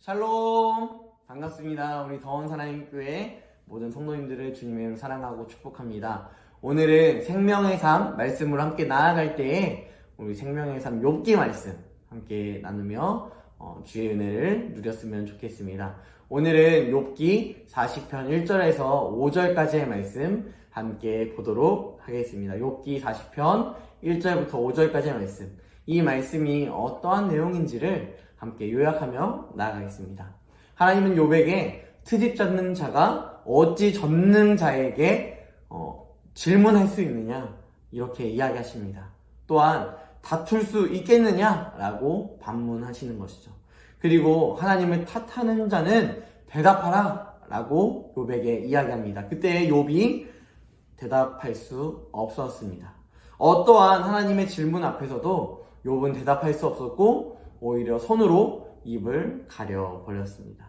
샬롬! 반갑습니다. 우리 더원 사랑의 교회 모든 성도님들을 주님의 이름으로 사랑하고 축복합니다. 오늘은 생명의 삶 말씀으로 함께 나아갈 때에 우리 생명의 삶 욥기 말씀 함께 나누며 주의 은혜를 누렸으면 좋겠습니다. 오늘은 욥기 40편 1절에서 5절까지의 말씀 함께 보도록 하겠습니다. 욥기 40편 1절부터 5절까지의 말씀. 이 말씀이 어떠한 내용인지를 함께 요약하며 나아가겠습니다. 하나님은 욥에게 트집 잡는 자가 어찌 젖는 자에게 질문할 수 있느냐 이렇게 이야기하십니다. 또한 다툴 수 있겠느냐라고 반문하시는 것이죠. 그리고 하나님을 탓하는 자는 대답하라 라고 욥에게 이야기합니다. 그때 욥이 대답할 수 없었습니다. 어떠한 하나님의 질문 앞에서도 욥은 대답할 수 없었고 오히려 손으로 입을 가려버렸습니다.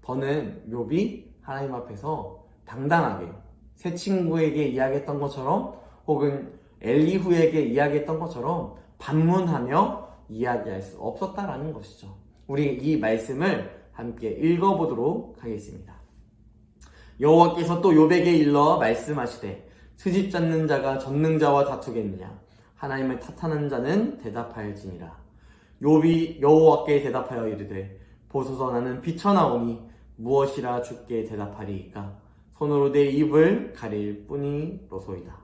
더는 욥이 하나님 앞에서 당당하게 새 친구에게 이야기했던 것처럼 혹은 엘리후에게 이야기했던 것처럼 반문하며 이야기할 수 없었다라는 것이죠. 우리 이 말씀을 함께 읽어보도록 하겠습니다. 여호와께서 또 욥에게 일러 말씀하시되 트집 잡는 자가 젖는 자와 다투겠느냐 하나님을 탓하는 자는 대답할지니라. 욥이 여호와께 대답하여 이르되 보소서 나는 비쳐나오니 무엇이라 주께 대답하리이까 손으로 내 입을 가릴 뿐이로소이다.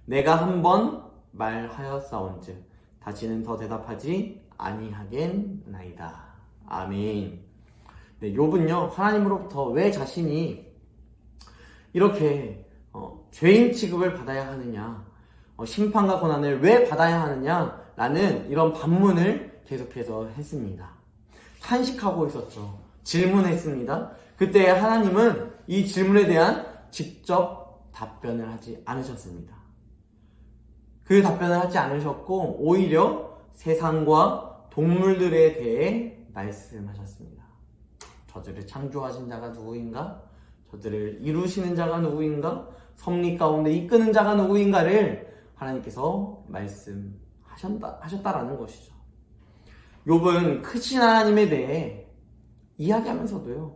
내가 한번 말하였사온즉 다시는 더 대답하지 아니하겠나이다. 아멘. 네, 욥은요 하나님으로부터 왜 자신이 이렇게 죄인 취급을 받아야 하느냐, 심판과 고난을 왜 받아야 하느냐라는 이런 반문을 계속해서 했습니다. 탄식하고 있었죠. 질문했습니다. 그때 하나님은 이 질문에 대한 직접 답변을 하지 않으셨습니다. 그 답변을 하지 않으셨고 오히려 세상과 동물들에 대해 말씀하셨습니다. 저들을 창조하신 자가 누구인가? 저들을 이루시는 자가 누구인가? 섭리 가운데 이끄는 자가 누구인가를 하나님께서 말씀하셨다라는 것이죠. 욥은 크신 하나님에 대해 이야기하면서도요,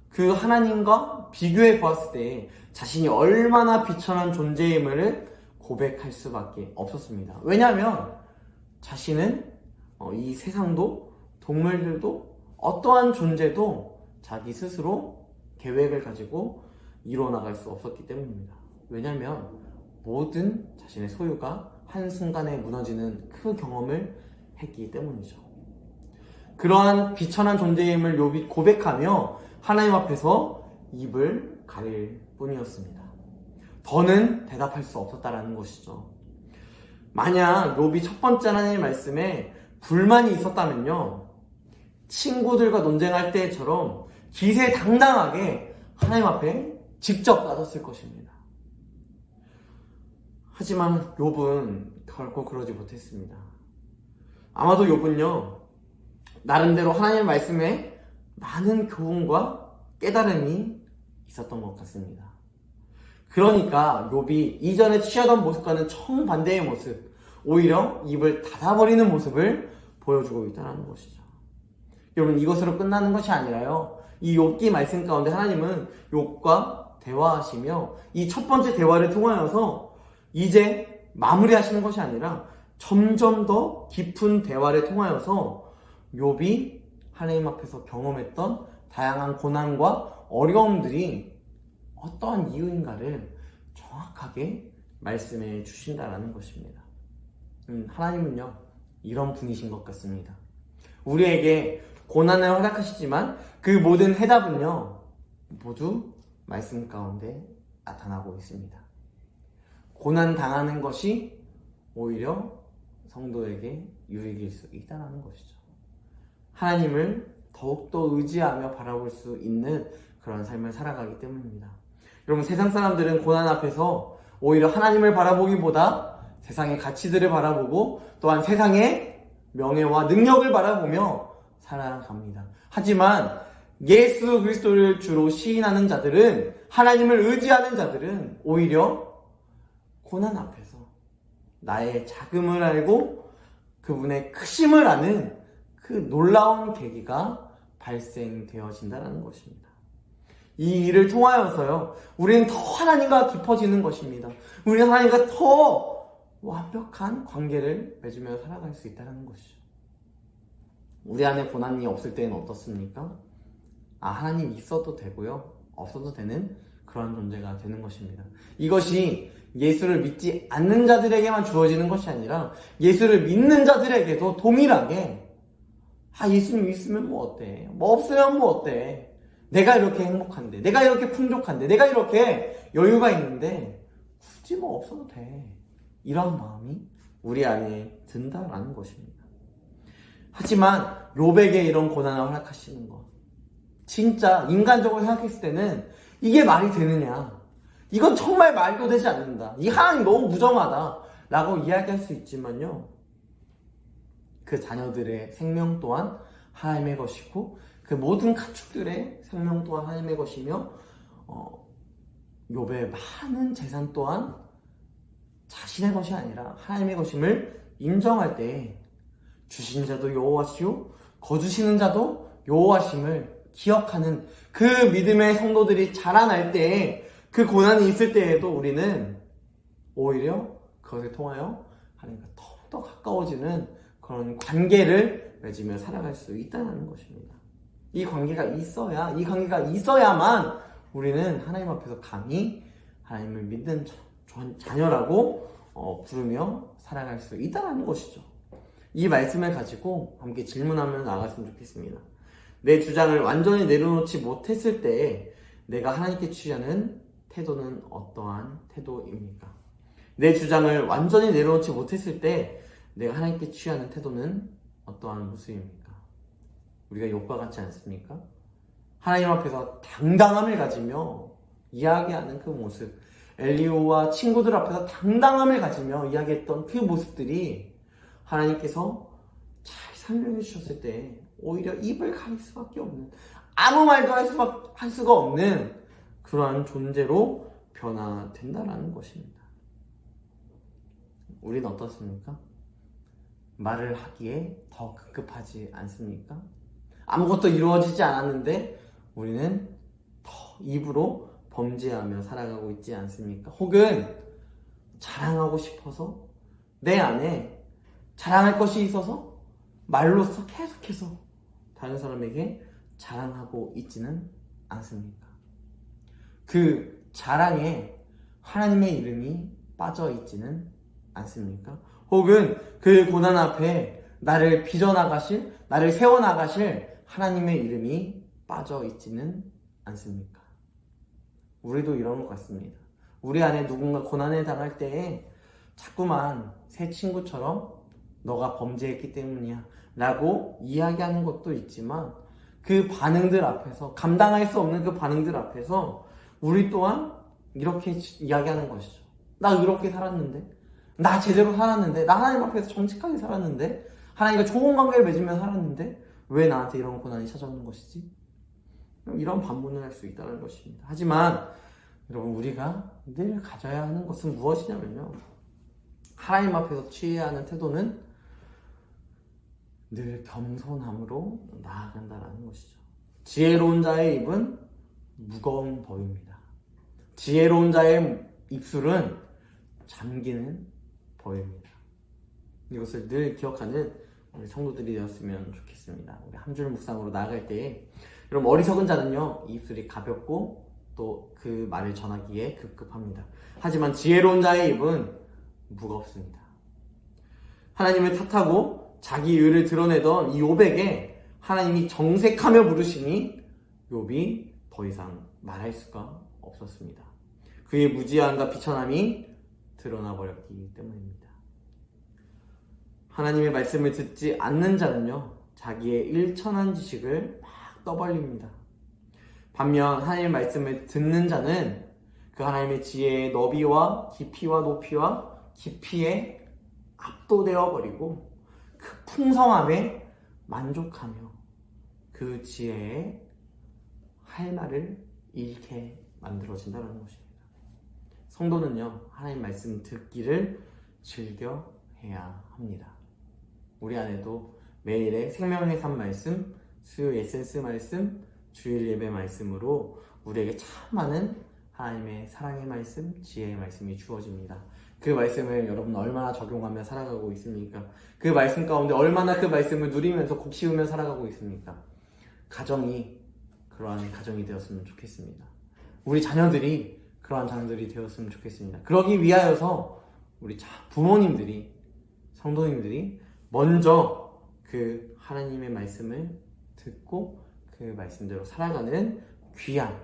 그 하나님과 비교해 보았을 때 자신이 얼마나 비천한 존재임을 고백할 수밖에 없었습니다. 왜냐하면 자신은 이 세상도 동물들도 어떠한 존재도 자기 스스로 계획을 가지고 이뤄나갈 수 없었기 때문입니다. 왜냐하면 모든 자신의 소유가 한순간에 무너지는 그 경험을 했기 때문이죠. 그러한 비천한 존재임을 욥이 고백하며 하나님 앞에서 입을 가릴 뿐이었습니다. 더는 대답할 수 없었다라는 것이죠. 만약 욥이 첫 번째 하나님의 말씀에 불만이 있었다면요, 친구들과 논쟁할 때처럼 기세당당하게 하나님 앞에 직접 나섰을 것입니다. 하지만 욥은 결코 그러지 못했습니다. 아마도 욥은요 나름대로 하나님의 말씀에 많은 교훈과 깨달음이 있었던 것 같습니다. 그러니까 욥이 이전에 취하던 모습과는 정반대의 모습, 오히려 입을 닫아버리는 모습을 보여주고 있다는 것이죠. 여러분, 이것으로 끝나는 것이 아니라요, 이 욥기 말씀 가운데 하나님은 욥과 대화하시며 이 첫 번째 대화를 통하여서 이제 마무리하시는 것이 아니라 점점 더 깊은 대화를 통하여서 욥이 하나님 앞에서 경험했던 다양한 고난과 어려움들이 어떠한 이유인가를 정확하게 말씀해 주신다라는 것입니다. 하나님은요 이런 분이신 것 같습니다. 우리에게 고난을 허락하시지만 그 모든 해답은요 모두 말씀 가운데 나타나고 있습니다. 고난 당하는 것이 오히려 성도에게 유익일 수 있다는 것이죠. 하나님을 더욱더 의지하며 바라볼 수 있는 그런 삶을 살아가기 때문입니다. 여러분, 세상 사람들은 고난 앞에서 오히려 하나님을 바라보기보다 세상의 가치들을 바라보고 또한 세상의 명예와 능력을 바라보며 살아갑니다. 하지만 예수 그리스도를 주로 시인하는 자들은, 하나님을 의지하는 자들은 오히려 고난 앞에서 나의 작음을 알고 그분의 크심을 아는 그 놀라운 계기가 발생되어진다는 것입니다. 이 일을 통하여서요, 우리는 더 하나님과 깊어지는 것입니다. 우리는 하나님과 더 완벽한 관계를 맺으며 살아갈 수 있다는 것이죠. 우리 안에 고난이 없을 때는 어떻습니까? 하나님 있어도 되고요, 없어도 되는 그런 존재가 되는 것입니다. 이것이 예수를 믿지 않는 자들에게만 주어지는 것이 아니라 예수를 믿는 자들에게도 동일하게 예수님 있으면 뭐 어때? 뭐 없으면 뭐 어때? 내가 이렇게 행복한데, 내가 이렇게 풍족한데, 내가 이렇게 여유가 있는데 굳이 뭐 없어도 돼. 이런 마음이 우리 안에 든다라는 것입니다. 하지만 욥에게 이런 고난을 허락하시는 것, 진짜 인간적으로 생각했을 때는 이게 말이 되느냐, 이건 정말 말도 되지 않는다, 이 하나님 너무 무정하다 라고 이야기할 수 있지만요, 그 자녀들의 생명 또한 하나님의 것이고 그 모든 가축들의 생명 또한 하나님의 것이며 욥의 많은 재산 또한 자신의 것이 아니라 하나님의 것임을 인정할 때 주신 자도 여호와시요 거두시는 자도 여호와심을 기억하는 그 믿음의 성도들이 자라날 때, 그 고난이 있을 때에도 우리는 오히려 그것을 통하여 하나님과 더욱더 가까워지는 그런 관계를 맺으며 살아갈 수 있다는 것입니다. 이 관계가 있어야만 우리는 하나님 앞에서 감히 하나님을 믿는 자녀라고 부르며 살아갈 수 있다는 것이죠. 이 말씀을 가지고 함께 질문하며 나아갔으면 좋겠습니다. 내 주장을 완전히 내려놓지 못했을 때 내가 하나님께 취하는 태도는 어떠한 태도입니까? 내 주장을 완전히 내려놓지 못했을 때 내가 하나님께 취하는 태도는 어떠한 모습입니까? 우리가 욥과 같지 않습니까? 하나님 앞에서 당당함을 가지며 이야기하는 그 모습, 엘리후와 친구들 앞에서 당당함을 가지며 이야기했던 그 모습들이 하나님께서 잘 설명해 주셨을 때 오히려 입을 가릴 수밖에 없는, 아무 말도 할 수가 없는 그러한 존재로 변화된다라는 것입니다. 우리는 어떻습니까? 말을 하기에 더 급급하지 않습니까? 아무것도 이루어지지 않았는데 우리는 더 입으로 범죄하며 살아가고 있지 않습니까? 혹은 자랑하고 싶어서 내 안에 자랑할 것이 있어서 말로써 계속해서 다른 사람에게 자랑하고 있지는 않습니까? 그 자랑에 하나님의 이름이 빠져 있지는 않습니까? 혹은 그 고난 앞에 나를 빚어나가실, 나를 세워나가실 하나님의 이름이 빠져 있지는 않습니까? 우리도 이런 것 같습니다. 우리 안에 누군가 고난에 당할 때에 자꾸만 새 친구처럼 너가 범죄했기 때문이야 라고 이야기하는 것도 있지만, 그 반응들 앞에서, 감당할 수 없는 그 반응들 앞에서 우리 또한 이렇게 이야기하는 것이죠. 나 이렇게 살았는데, 나 제대로 살았는데, 나 하나님 앞에서 정직하게 살았는데, 하나님과 좋은 관계를 맺으며 살았는데 왜 나한테 이런 고난이 찾아오는 것이지? 이런 반문을 할 수 있다는 것입니다. 하지만 여러분, 우리가 늘 가져야 하는 것은 무엇이냐면요, 하나님 앞에서 취해야 하는 태도는 늘 겸손함으로 나아간다는 것이죠. 지혜로운 자의 입은 무거운 법입니다. 지혜로운 자의 입술은 잠기는 법입니다. 이것을 늘 기억하는 우리 성도들이 되었으면 좋겠습니다. 우리 한 줄 묵상으로 나아갈 때에, 여러분, 어리석은 자는요 입술이 가볍고 또 그 말을 전하기에 급급합니다. 하지만 지혜로운 자의 입은 무겁습니다. 하나님을 탓하고 자기 의를 드러내던 이 욥에게 하나님이 정색하며 부르시니 욥이 더 이상 말할 수가 없었습니다. 그의 무지함과 비천함이 드러나 버렸기 때문입니다. 하나님의 말씀을 듣지 않는 자는요 자기의 일천한 지식을 막 떠벌립니다. 반면 하나님의 말씀을 듣는 자는 그 하나님의 지혜의 너비와 깊이와 높이와 깊이에 압도되어 버리고 그 풍성함에 만족하며 그 지혜에 할 말을 잃게 만들어진다는 것입니다. 성도는요 하나님 말씀 듣기를 즐겨 해야 합니다. 우리 안에도 매일의 생명의 삶 말씀 수요 에센스 말씀, 주일 예배 말씀으로 우리에게 참 많은 하나님의 사랑의 말씀, 지혜의 말씀이 주어집니다. 그 말씀을 여러분 얼마나 적용하며 살아가고 있습니까? 그 말씀 가운데 얼마나 그 말씀을 누리면서 곡 씌우며 살아가고 있습니까? 가정이 그러한 가정이 되었으면 좋겠습니다. 우리 자녀들이 그러한 자녀들이 되었으면 좋겠습니다. 그러기 위하여서 우리 부모님들이, 성도님들이 먼저 그 하나님의 말씀을 듣고 그 말씀대로 살아가는 귀한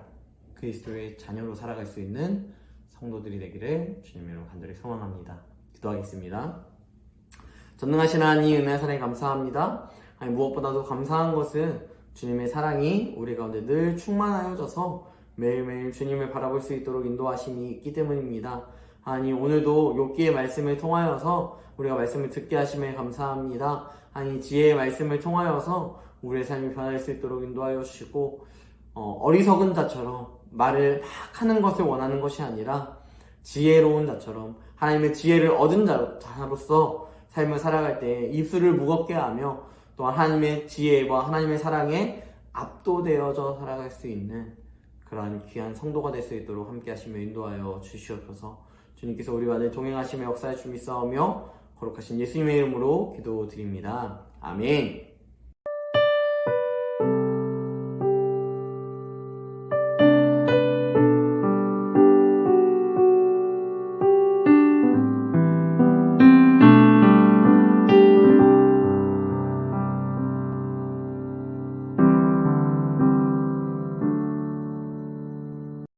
그리스도의 자녀로 살아갈 수 있는 성도들이 되기를 주님으로 간절히 소망합니다. 기도하겠습니다. 전능하신 하나님, 은혜와 사랑에 감사합니다. 무엇보다도 감사한 것은 주님의 사랑이 우리 가운데 늘 충만하여져서 매일매일 주님을 바라볼 수 있도록 인도하심이 있기 때문입니다. 하나님, 오늘도 욥기의 말씀을 통하여서 우리가 말씀을 듣게 하심에 감사합니다. 하나님, 지혜의 말씀을 통하여서 우리의 삶이 변할 수 있도록 인도하여 주시고 어리석은 자처럼 말을 막 하는 것을 원하는 것이 아니라 지혜로운 자처럼 하나님의 지혜를 얻은 자로서 삶을 살아갈 때 입술을 무겁게 하며 또한 하나님의 지혜와 하나님의 사랑에 압도되어져 살아갈 수 있는 그러한 귀한 성도가 될 수 있도록 함께 하시며 인도하여 주시옵소서. 주님께서 우리와 늘 동행하시며 역사에 주미싸우며 거룩하신 예수님의 이름으로 기도드립니다. 아멘.